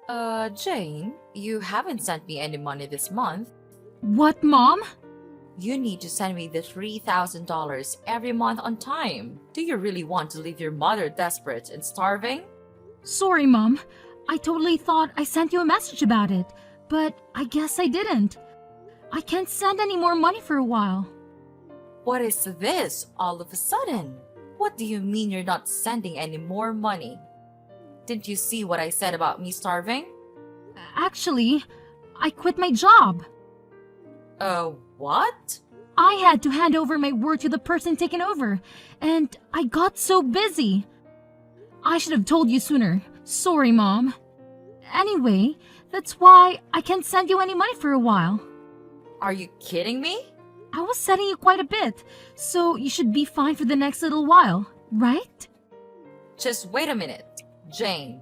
Jane, you haven't sent me any money this month. What, Mom? You need to send me the $3,000 every month on time. Do you really want to leave your mother desperate and starving? Sorry, Mom. I totally thought I sent you a message about it, but I guess I didn't. I can't send any more money for a while. What is this all of a sudden? What do you mean you're not sending any more money? Didn't you see what I said about me starving? Actually, I quit my job. What? I had to hand over my work to the person taking over, and I got so busy. I should have told you sooner. Sorry, Mom. Anyway, that's why I can't send you any money for a while. Are you kidding me? I was sending you quite a bit, so you should be fine for the next little while, right? Just wait a minute, Jane.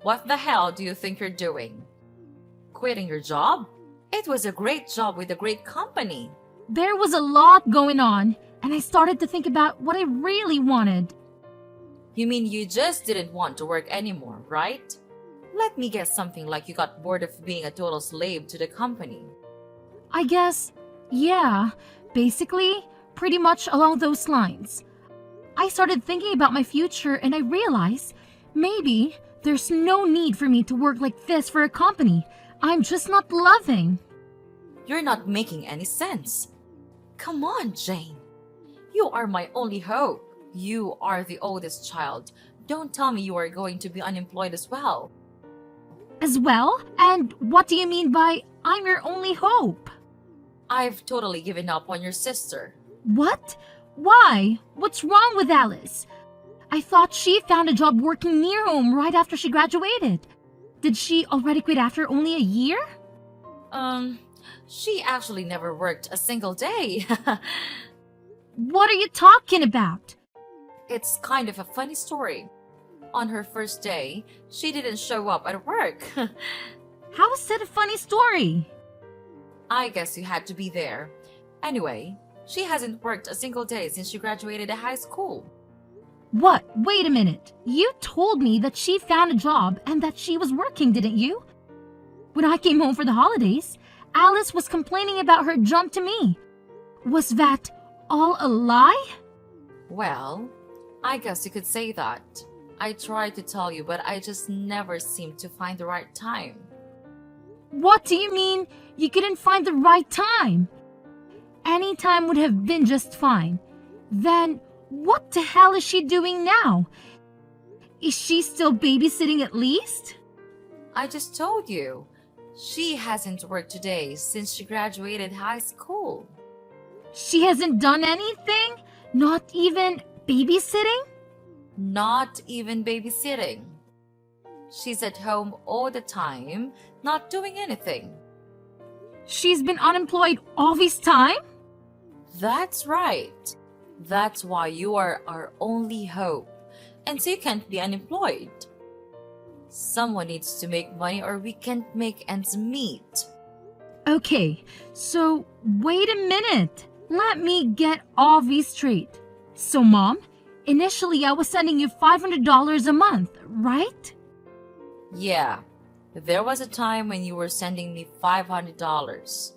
What the hell do you think you're doing? Quitting your job? It was a great job with a great company. There was a lot going on, and I started to think about what I really wanted. You mean you just didn't want to work anymore, right? Let me guess, something like you got bored of being a total slave to the company. I guess, yeah, basically, pretty much along those lines. I started thinking about my future and I realized maybe there's no need for me to work like this for a company I'm just not loving. You're not making any sense. Come on, Jane. You are my only hope. You are the oldest child. Don't tell me you are going to be unemployed as well. As well? And what do you mean by I'm your only hope? I've totally given up on your sister. What? Why? What's wrong with Alice? I thought she found a job working near home right after she graduated. Did she already quit after only a year? She actually never worked a single day. What are you talking about? It's kind of a funny story. On her first day, she didn't show up at work. How is that a funny story? I guess you had to be there. Anyway, she hasn't worked a single day since she graduated high school. What? Wait a minute. You told me that she found a job and that she was working, didn't you? When I came home for the holidays, Alice was complaining about her jump to me. Was that all a lie? Well, I guess you could say that. I tried to tell you, but I just never seemed to find the right time. What do you mean you couldn't find the right time? Any time would have been just fine. Then what the hell is she doing now? Is she still babysitting at least? I just told you. She hasn't worked today since she graduated high school. She hasn't done anything? Not even babysitting? Not even babysitting. She's at home all the time, not doing anything. She's been unemployed all this time? That's right. That's why you are our only hope. And so you can't be unemployed. Someone needs to make money or we can't make ends meet. Okay, so wait a minute. Let me get all this straight. So, Mom, initially I was sending you $500 a month, right? Yeah, there was a time when you were sending me $500.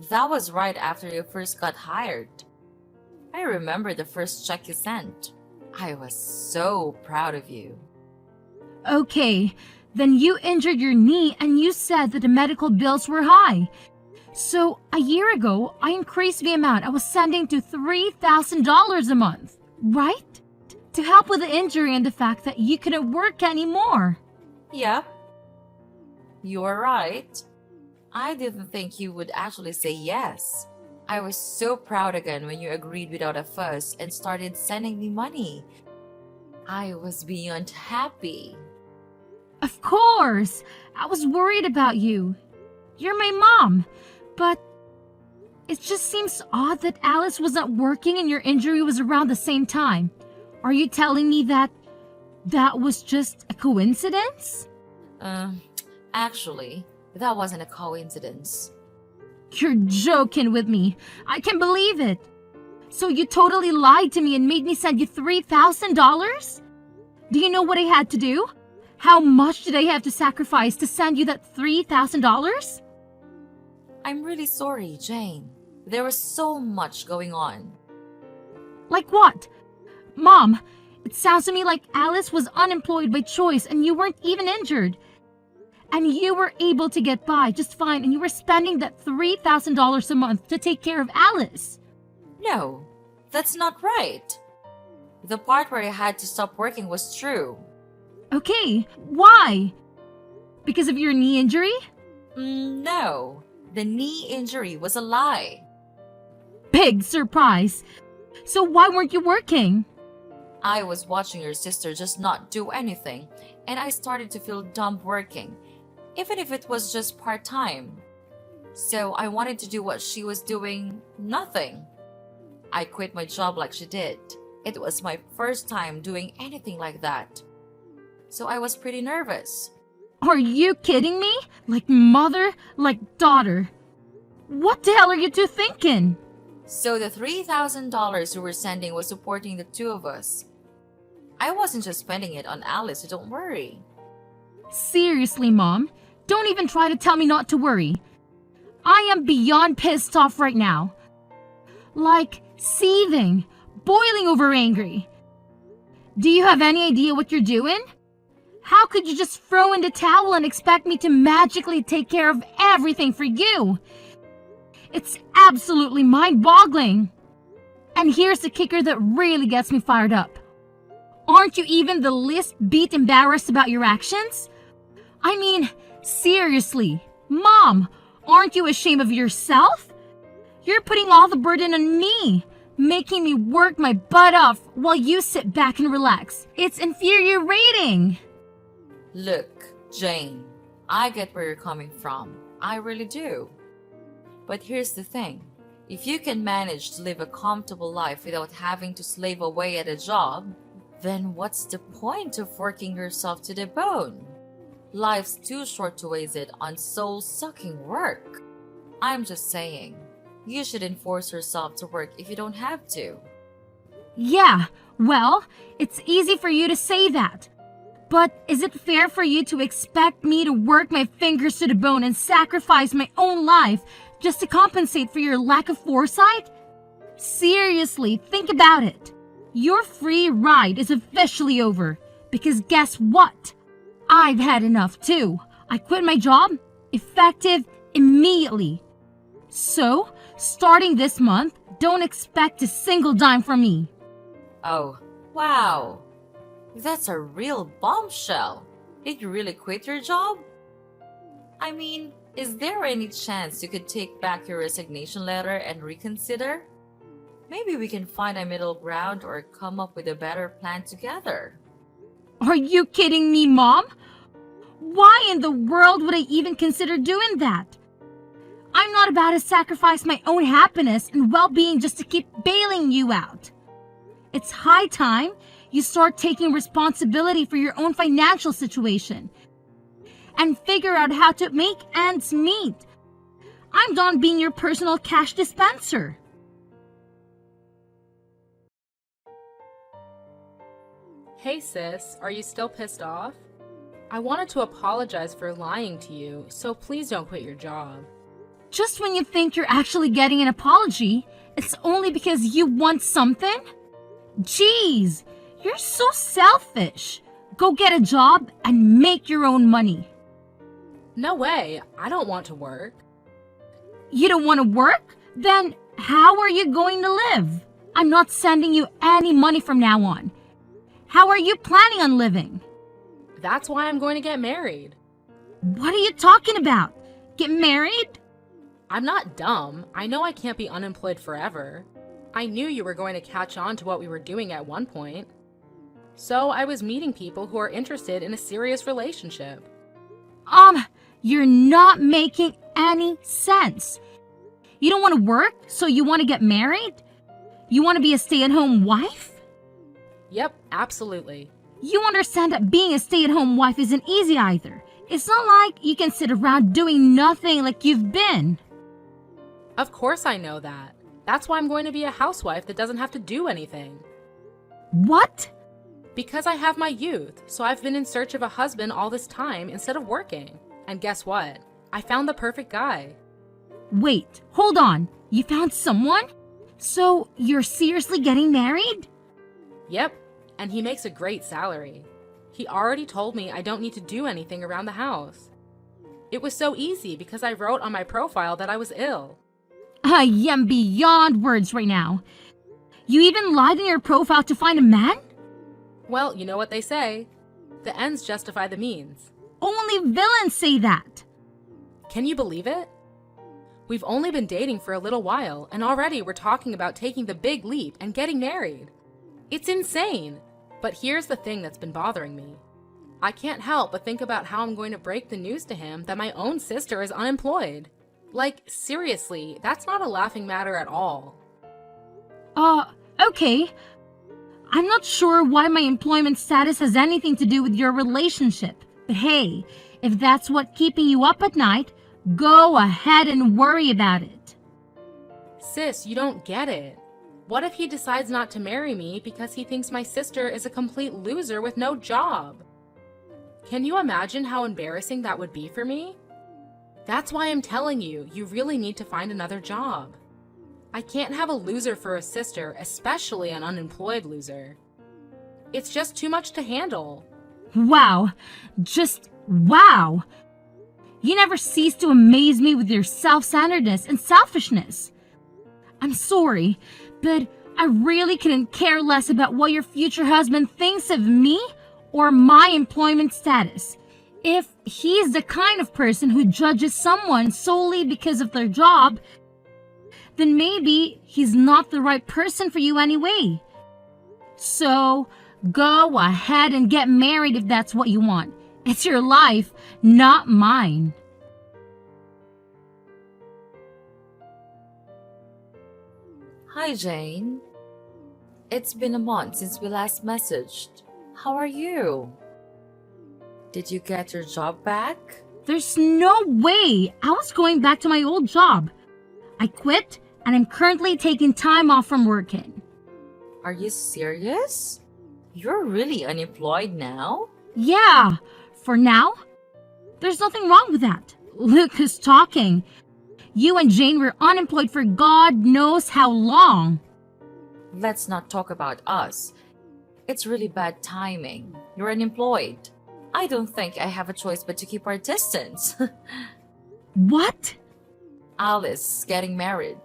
That was right after you first got hired. I remember the first check you sent. I was so proud of you. Okay, then you injured your knee and you said that the medical bills were high. So, a year ago, I increased the amount I was sending to $3,000 a month, right? To help with the injury and the fact that you couldn't work anymore. Yep. You are right. I didn't think you would actually say yes. I was so proud again when you agreed without a fuss and started sending me money. I was beyond happy. Of course! I was worried about you. You're my mom. But it just seems odd that Alice was not working and your injury was around the same time. Are you telling me that was just a coincidence? Actually, that wasn't a coincidence. You're joking with me. I can't believe it. So you totally lied to me and made me send you $3,000? Do you know what I had to do? How much did I have to sacrifice to send you that $3,000? I'm really sorry, Jane. There was so much going on. Like what? Mom, it sounds to me like Alice was unemployed by choice and you weren't even injured. And you were able to get by just fine and you were spending that $3,000 a month to take care of Alice. No, that's not right. The part where I had to stop working was true. Okay, why? Because of your knee injury? No, the knee injury was a lie. Big surprise. So why weren't you working? I was watching your sister just not do anything, and I started to feel dumb working, even if it was just part-time. So I wanted to do what she was doing, nothing. I quit my job like she did. It was my first time doing anything like that. So I was pretty nervous. Are you kidding me? Like mother, like daughter. What the hell are you two thinking? So the $3,000 you were sending was supporting the two of us. I wasn't just spending it on Alice, so don't worry. Seriously, Mom, don't even try to tell me not to worry. I am beyond pissed off right now. Like, seething, boiling over angry. Do you have any idea what you're doing? How could you just throw in the towel and expect me to magically take care of everything for you? It's absolutely mind-boggling. And here's the kicker that really gets me fired up. Aren't you even the least bit embarrassed about your actions? I mean, seriously, Mom, aren't you ashamed of yourself? You're putting all the burden on me, making me work my butt off while you sit back and relax. It's infuriating. Look, Jane, I get where you're coming from. I really do. But here's the thing. If you can manage to live a comfortable life without having to slave away at a job, then what's the point of working yourself to the bone? Life's too short to waste it on soul-sucking work. I'm just saying, you shouldn't force yourself to work if you don't have to. Yeah, well, it's easy for you to say that. But is it fair for you to expect me to work my fingers to the bone and sacrifice my own life just to compensate for your lack of foresight? Seriously, think about it. Your free ride is officially over. Because guess what? I've had enough too. I quit my job, effective immediately. So, starting this month, don't expect a single dime from me. Oh, wow. That's a real bombshell. Did you really quit your job? I mean, is there any chance you could take back your resignation letter and reconsider? Maybe we can find a middle ground or come up with a better plan together. Are you kidding me, Mom? Why in the world would I even consider doing that? I'm not about to sacrifice my own happiness and well-being just to keep bailing you out. It's high time you start taking responsibility for your own financial situation and figure out how to make ends meet. I'm done being your personal cash dispenser. Hey sis, are you still pissed off? I wanted to apologize for lying to you, so please don't quit your job. Just when you think you're actually getting an apology, it's only because you want something? Jeez, you're so selfish. Go get a job and make your own money. No way, I don't want to work. You don't want to work? Then how are you going to live? I'm not sending you any money from now on. How are you planning on living? That's why I'm going to get married. What are you talking about? Get married? I'm not dumb. I know I can't be unemployed forever. I knew you were going to catch on to what we were doing at one point. So I was meeting people who are interested in a serious relationship. You're not making any sense. You don't want to work, so you want to get married? You want to be a stay-at-home wife? Yep, absolutely. You understand that being a stay-at-home wife isn't easy either. It's not like you can sit around doing nothing like you've been. Of course I know that. That's why I'm going to be a housewife that doesn't have to do anything. What? Because I have my youth, so I've been in search of a husband all this time instead of working. And guess what? I found the perfect guy. Wait, hold on. You found someone? So you're seriously getting married? Yep, and he makes a great salary. He already told me I don't need to do anything around the house. It was so easy because I wrote on my profile that I was ill. I am beyond words right now. You even lied in your profile to find a man? Well, you know what they say. The ends justify the means. Only villains say that. Can you believe it? We've only been dating for a little while, and already we're talking about taking the big leap and getting married. It's insane. But here's the thing that's been bothering me. I can't help but think about how I'm going to break the news to him that my own sister is unemployed. Like, seriously, that's not a laughing matter at all. Okay. I'm not sure why my employment status has anything to do with your relationship. But hey, if that's what keeping you up at night, go ahead and worry about it. Sis, you don't get it. What if he decides not to marry me because he thinks my sister is a complete loser with no job? Can you imagine how embarrassing that would be for me? That's why I'm telling you, you really need to find another job. I can't have a loser for a sister, especially an unemployed loser. It's just too much to handle. Wow. Just wow. You never cease to amaze me with your self-centeredness and selfishness. I'm sorry, but I really couldn't care less about what your future husband thinks of me or my employment status. If he's the kind of person who judges someone solely because of their job, then maybe he's not the right person for you anyway. So, go ahead and get married if that's what you want. It's your life, not mine. Hi, Jane. It's been a month since we last messaged. How are you? Did you get your job back? There's no way I was going back to my old job. I quit and I'm currently taking time off from working. Are you serious? You're really unemployed now? Yeah, for now. There's nothing wrong with that. Look who's talking. You and Jane were unemployed for God knows how long. Let's not talk about us. It's really bad timing. You're unemployed. I don't think I have a choice but to keep our distance. What? Alice getting married.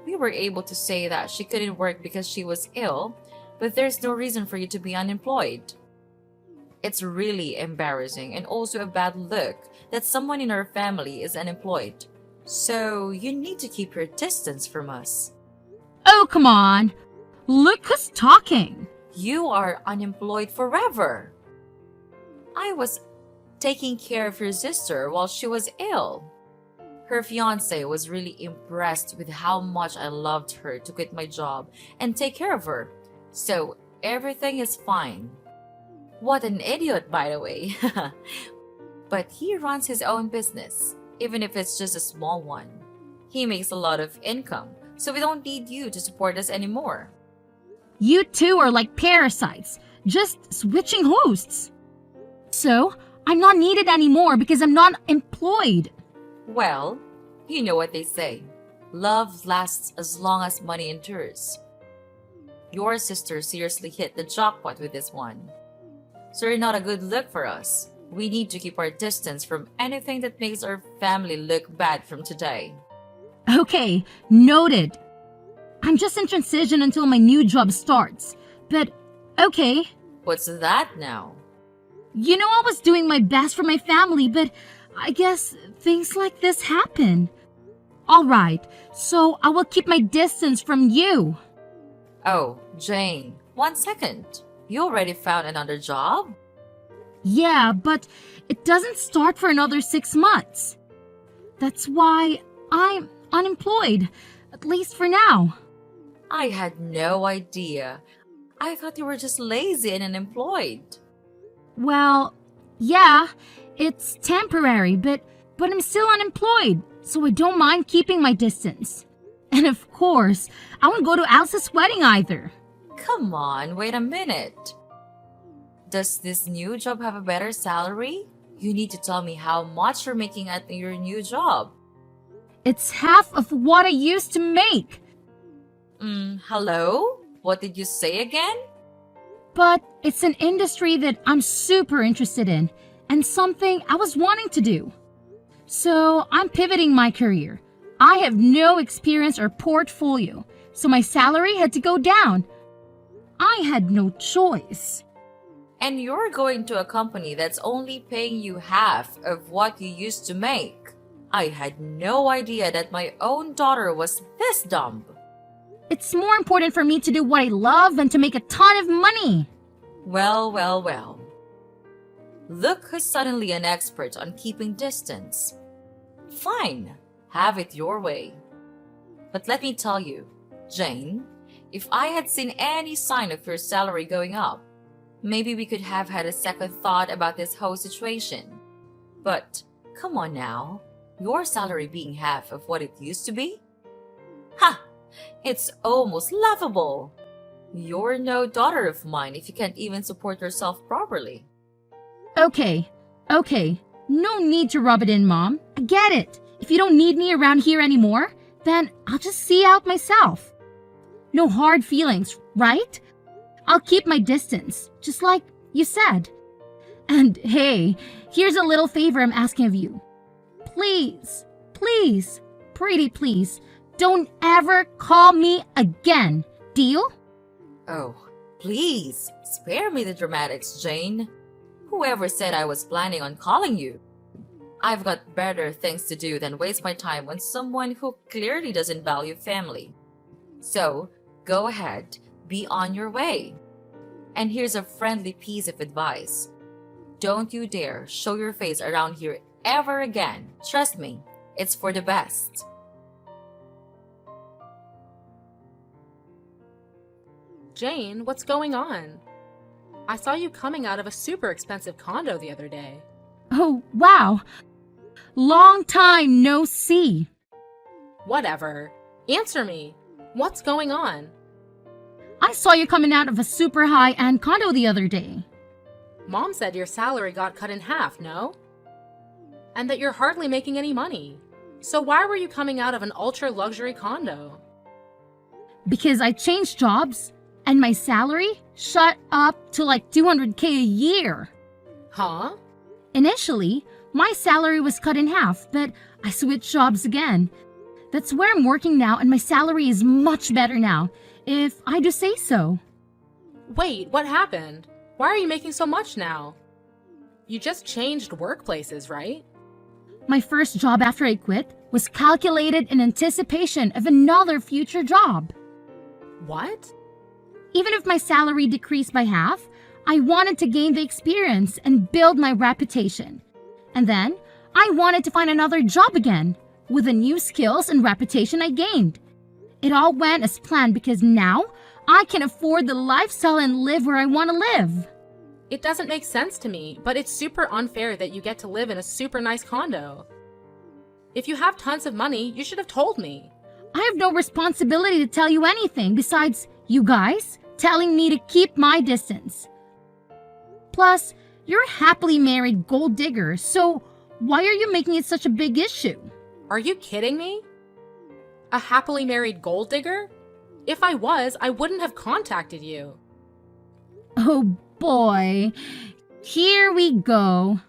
We were able to say that she couldn't work because she was ill, but there's no reason for you to be unemployed. It's really embarrassing and also a bad look that someone in our family is unemployed. So you need to keep your distance from us. Oh, come on. Look who's talking. You are unemployed forever. I was taking care of your sister while she was ill. Her fiance was really impressed with how much I loved her to quit my job and take care of her. So everything is fine. What an idiot, by the way. But he runs his own business, even if it's just a small one. He makes a lot of income, so we don't need you to support us anymore. You two are like parasites, just switching hosts. So, I'm not needed anymore because I'm not employed. Well, you know what they say. Love lasts as long as money endures. Your sister seriously hit the jackpot with this one. So you're not a good look for us. We need to keep our distance from anything that makes our family look bad from today. Okay, noted. I'm just in transition until my new job starts. But, okay. What's that now? You know I was doing my best for my family, but I guess things like this happen. Alright, so I will keep my distance from you. Oh, Jane, 1 second. You already found another job? Yeah, but it doesn't start for another 6 months. That's why I'm unemployed, at least for now. I had no idea. I thought you were just lazy and unemployed. Well, yeah, it's temporary, but I'm still unemployed, so I don't mind keeping my distance. And of course, I won't go to Alice's wedding either. Come on, wait a minute. Does this new job have a better salary? You need to tell me how much you're making at your new job. It's half of what I used to make. Hello? What did you say again? But it's an industry that I'm super interested in and something I was wanting to do. So I'm pivoting my career. I have no experience or portfolio, so my salary had to go down. I had no choice. And you're going to a company that's only paying you half of what you used to make. I had no idea that my own daughter was this dumb. It's more important for me to do what I love than to make a ton of money. Well, well, well. Look who's suddenly an expert on keeping distance. Fine, have it your way. But let me tell you, Jane, if I had seen any sign of your salary going up, maybe we could have had a second thought about this whole situation. But come on now, your salary being half of what it used to be? Ha! It's almost laughable. You're no daughter of mine if you can't even support yourself properly. Okay. No need to rub it in, Mom. I get it. If you don't need me around here anymore, then I'll just see out myself. No hard feelings, right? I'll keep my distance, just like you said. And hey, here's a little favor I'm asking of you. Please, pretty please, don't ever call me again. Deal? Oh, please, spare me the dramatics, Jane. Whoever said I was planning on calling you? I've got better things to do than waste my time on someone who clearly doesn't value family. So, go ahead, be on your way. And here's a friendly piece of advice. Don't you dare show your face around here ever again. Trust me, it's for the best. Jane, what's going on? I saw you coming out of a super expensive condo the other day. Oh, wow. Long time no see. Whatever. Answer me. What's going on? I saw you coming out of a super high-end condo the other day. Mom said your salary got cut in half, no? And that you're hardly making any money. So why were you coming out of an ultra-luxury condo? Because I changed jobs and my salary shot up to like $200K a year. Huh? Initially, my salary was cut in half, but I switched jobs again. That's where I'm working now, and my salary is much better now, if I do say so. Wait, what happened? Why are you making so much now? You just changed workplaces, right? My first job after I quit was calculated in anticipation of another future job. What? Even if my salary decreased by half, I wanted to gain the experience and build my reputation. And then, I wanted to find another job again, with the new skills and reputation I gained. It all went as planned because now, I can afford the lifestyle and live where I want to live. It doesn't make sense to me, but it's super unfair that you get to live in a super nice condo. If you have tons of money, you should have told me. I have no responsibility to tell you anything besides you guys telling me to keep my distance. Plus, you're a happily married gold digger, so why are you making it such a big issue? Are you kidding me? A happily married gold digger? If I was, I wouldn't have contacted you. Oh boy, here we go.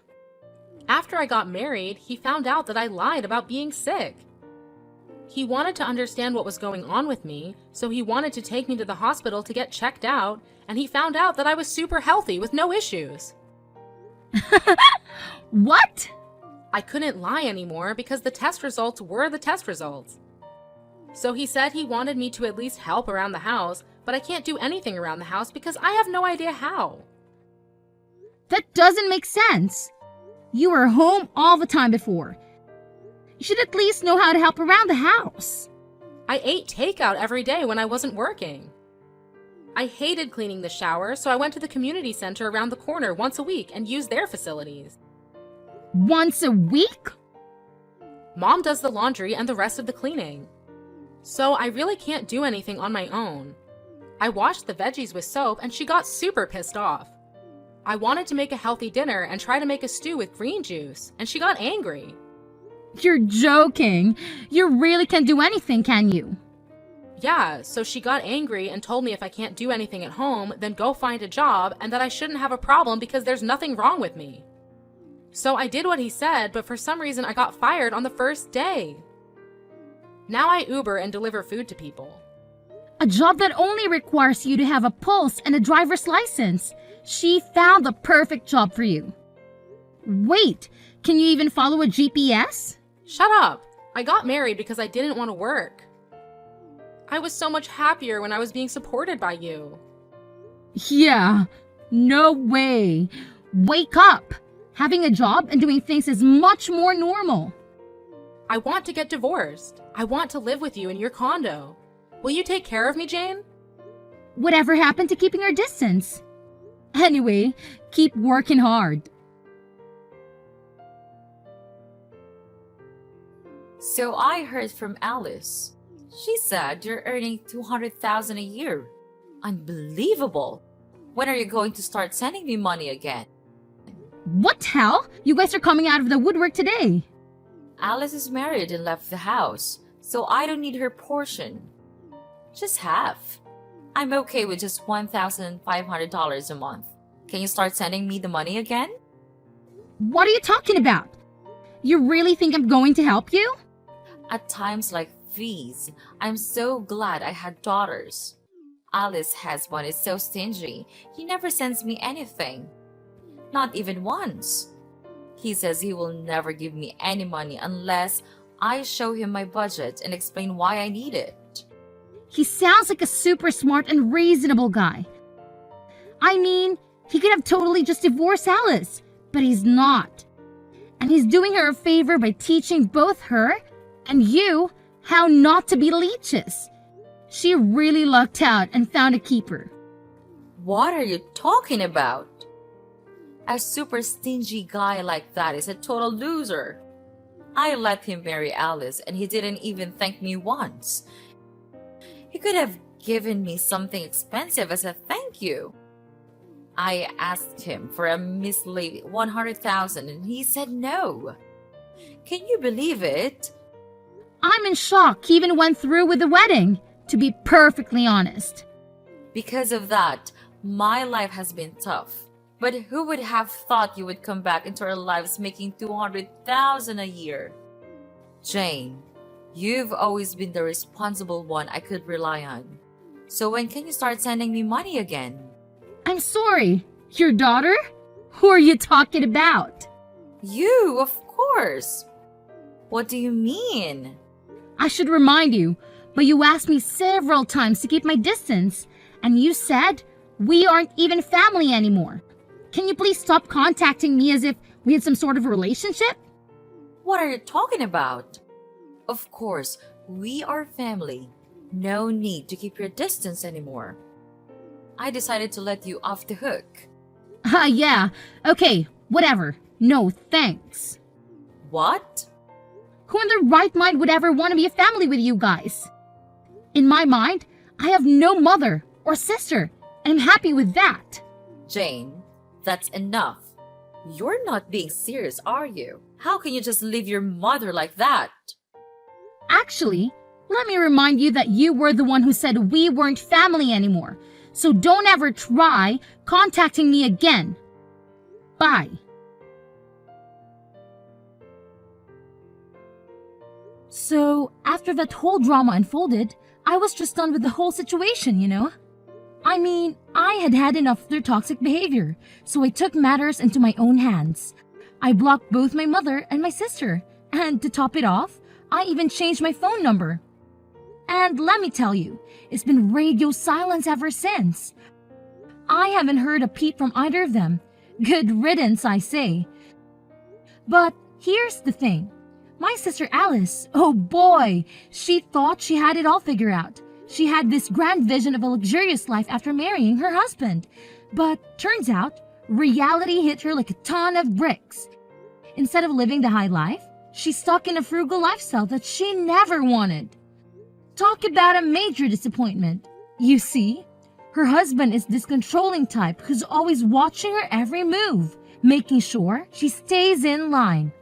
After I got married, he found out that I lied about being sick. He wanted to understand what was going on with me, so he wanted to take me to the hospital to get checked out, and he found out that I was super healthy with no issues. What? I couldn't lie anymore because the test results were the test results. So he said he wanted me to at least help around the house, but I can't do anything around the house because I have no idea how. That doesn't make sense. You were home all the time before. You should at least know how to help around the house. I ate takeout every day when I wasn't working. I hated cleaning the shower, so I went to the community center around the corner once a week and used their facilities. Once a week? Mom does the laundry and the rest of the cleaning. So I really can't do anything on my own. I washed the veggies with soap and she got super pissed off. I wanted to make a healthy dinner and try to make a stew with green juice, and she got angry. You're joking. You really can't do anything, can you? Yeah, so she got angry and told me if I can't do anything at home, then go find a job, and that I shouldn't have a problem because there's nothing wrong with me. So I did what he said, but for some reason I got fired on the first day. Now I Uber and deliver food to people. A job that only requires you to have a pulse and a driver's license. She found the perfect job for you. Wait, can you even follow a GPS? Shut up! I got married because I didn't want to work. I was so much happier when I was being supported by you. Yeah, no way. Wake up. Having a job and doing things is much more normal. I want to get divorced. I want to live with you in your condo. Will you take care of me, Jane? Whatever happened to keeping our distance? Anyway, keep working hard. So I heard from Alice. She said you're earning $200,000 a year. Unbelievable. When are you going to start sending me money again? What hell? You guys are coming out of the woodwork today. Alice is married and left the house, so I don't need her portion. Just half. I'm okay with just $1,500 a month. Can you start sending me the money again? What are you talking about? You really think I'm going to help you? At times like these, I'm so glad I had daughters. Alice's husband is so stingy, he never sends me anything. Not even once. He says he will never give me any money unless I show him my budget and explain why I need it. He sounds like a super smart and reasonable guy. I mean, he could have totally just divorced Alice, but he's not. And he's doing her a favor by teaching both her and you how not to be leeches. She really lucked out and found a keeper. What are you talking about? A super stingy guy like that is a total loser. I let him marry Alice and he didn't even thank me once. He could have given me something expensive as a thank you. I asked him for a measly $100,000 and he said no. Can you believe it? I'm in shock he even went through with the wedding, to be perfectly honest. Because of that, my life has been tough. But who would have thought you would come back into our lives making $200,000 a year? Jane, you've always been the responsible one I could rely on. So when can you start sending me money again? I'm sorry, your daughter? Who are you talking about? You, of course. What do you mean? I should remind you, but you asked me several times to keep my distance, and you said we aren't even family anymore. Can you please stop contacting me as if we had some sort of relationship? What are you talking about? Of course, we are family. No need to keep your distance anymore. I decided to let you off the hook. Yeah. Okay, whatever. No, thanks. What? Who in their right mind would ever want to be a family with you guys? In my mind, I have no mother or sister, and I'm happy with that. Jane, that's enough. You're not being serious, are you? How can you just leave your mother like that? Actually, let me remind you that you were the one who said we weren't family anymore. So don't ever try contacting me again. Bye. So, after that whole drama unfolded, I was just done with the whole situation, you know? I mean, I had had enough of their toxic behavior, so I took matters into my own hands. I blocked both my mother and my sister, and to top it off, I even changed my phone number. And let me tell you, it's been radio silence ever since. I haven't heard a peep from either of them. Good riddance, I say. But here's the thing. My sister Alice, oh boy, she thought she had it all figured out. She had this grand vision of a luxurious life after marrying her husband. But turns out, reality hit her like a ton of bricks. Instead of living the high life, she's stuck in a frugal lifestyle that she never wanted. Talk about a major disappointment. You see, Her husband is this controlling type who's always watching her every move, making sure she stays in line.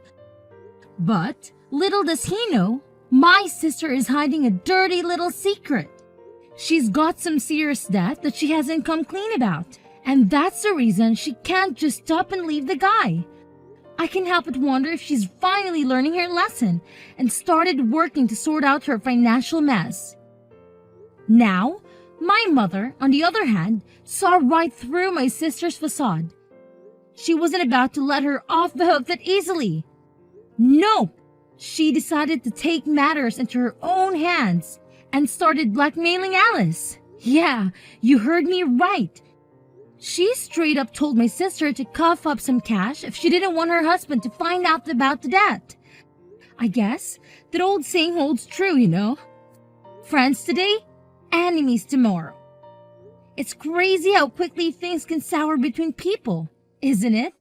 But little does he know, my sister is hiding a dirty little secret. She's got some serious debt that she hasn't come clean about, and that's the reason she can't just stop and leave the guy. I can help but wonder if she's finally learning her lesson and started working to sort out her financial mess. Now, my mother, on the other hand, saw right through my sister's facade. She wasn't about to let her off the hook that easily. No, she decided to take matters into her own hands and started blackmailing Alice. Yeah, you heard me right. She straight up told my sister to cough up some cash if she didn't want her husband to find out about the debt. I guess that old saying holds true, you know. Friends today, enemies tomorrow. It's crazy how quickly things can sour between people, isn't it?